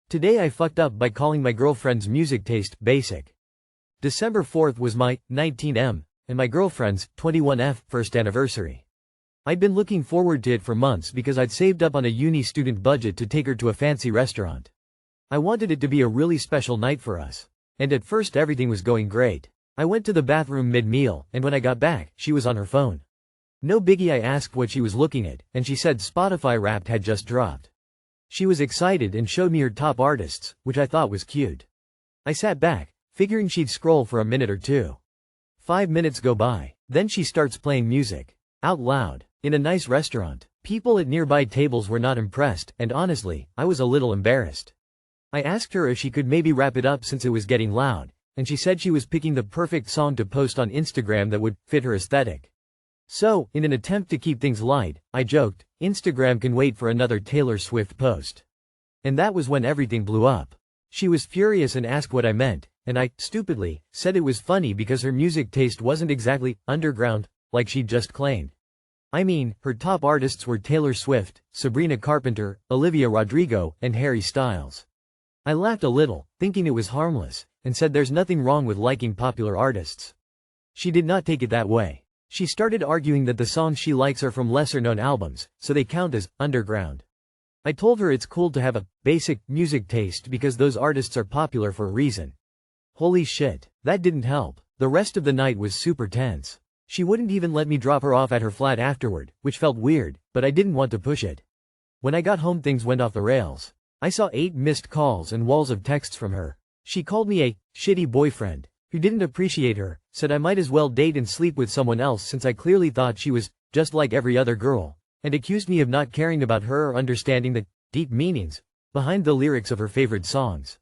Today I fucked up by calling my girlfriend's music taste basic. December 4th was my 19M and my girlfriend's 21F first anniversary. I'd been looking forward to it for months because I'd saved up on a uni student budget to take her to a fancy restaurant. I wanted it to be a really special night for us. And at first everything was going great. I went to the bathroom mid-meal, and when I got back, she was on her phone. No biggie, I asked what she was looking at, and she said Spotify Wrapped had just dropped. She was excited and showed me her top artists, which I thought was cute. I sat back, figuring she'd scroll for a minute or two. 5 minutes go by. Then she starts playing music. Out loud. In a nice restaurant. People at nearby tables were not impressed, and honestly, I was a little embarrassed. I asked her if she could maybe wrap it up since it was getting loud, and she said she was picking the perfect song to post on Instagram that would fit her aesthetic. So, in an attempt to keep things light, I joked, Instagram can wait for another Taylor Swift post. And that was when everything blew up. She was furious and asked what I meant, and I, stupidly, said it was funny because her music taste wasn't exactly underground, like she'd just claimed. I mean, her top artists were Taylor Swift, Sabrina Carpenter, Olivia Rodrigo, and Harry Styles. I laughed a little, thinking it was harmless, and said there's nothing wrong with liking popular artists. She did not take it that way. She started arguing that the songs she likes are from lesser-known albums, so they count as underground. I told her it's cool to have a basic music taste because those artists are popular for a reason. Holy shit, that didn't help. The rest of the night was super tense. She wouldn't even let me drop her off at her flat afterward, which felt weird, but I didn't want to push it. When I got home, things went off the rails. I saw 8 missed calls and walls of texts from her. She called me a shitty boyfriend who didn't appreciate her, said I might as well date and sleep with someone else since I clearly thought she was just like every other girl, and accused me of not caring about her or understanding the deep meanings behind the lyrics of her favorite songs.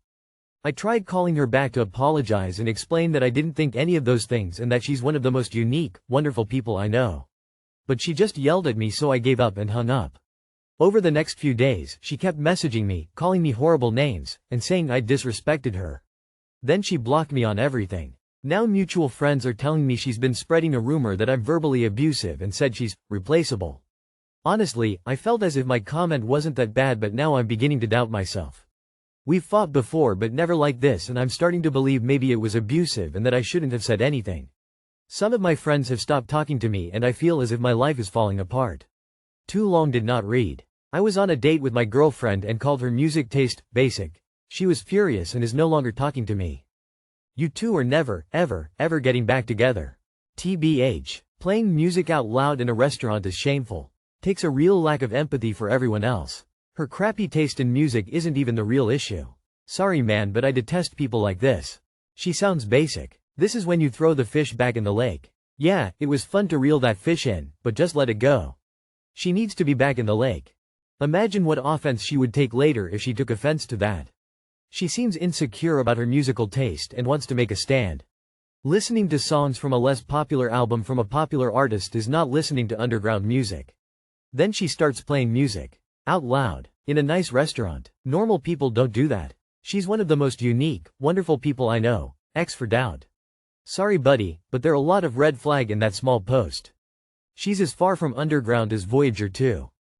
I tried calling her back to apologize and explain that I didn't think any of those things and that she's one of the most unique, wonderful people I know. But she just yelled at me, so I gave up and hung up. Over the next few days, she kept messaging me, calling me horrible names, and saying I'd disrespected her. Then she blocked me on everything. Now mutual friends are telling me she's been spreading a rumor that I'm verbally abusive and said she's replaceable. Honestly, I felt as if my comment wasn't that bad, but now I'm beginning to doubt myself. We've fought before, but never like this, and I'm starting to believe maybe it was abusive and that I shouldn't have said anything. Some of my friends have stopped talking to me and I feel as if my life is falling apart. Too long did not read. I was on a date with my girlfriend and called her music taste basic. She was furious and is no longer talking to me. You two are never, ever, ever getting back together. TBH. Playing music out loud in a restaurant is shameful. Takes a real lack of empathy for everyone else. Her crappy taste in music isn't even the real issue. Sorry man, but I detest people like this. She sounds basic. This is when you throw the fish back in the lake. Yeah, it was fun to reel that fish in, but just let it go. She needs to be back in the lake. Imagine what offense she would take later if she took offense to that. She seems insecure about her musical taste and wants to make a stand. Listening to songs from a less popular album from a popular artist is not listening to underground music. Then she starts playing music. Out loud. In a nice restaurant. Normal people don't do that. She's one of the most unique, wonderful people I know. X for doubt. Sorry buddy, but there are a lot of red flag in that small post. She's as far from underground as Voyager 2.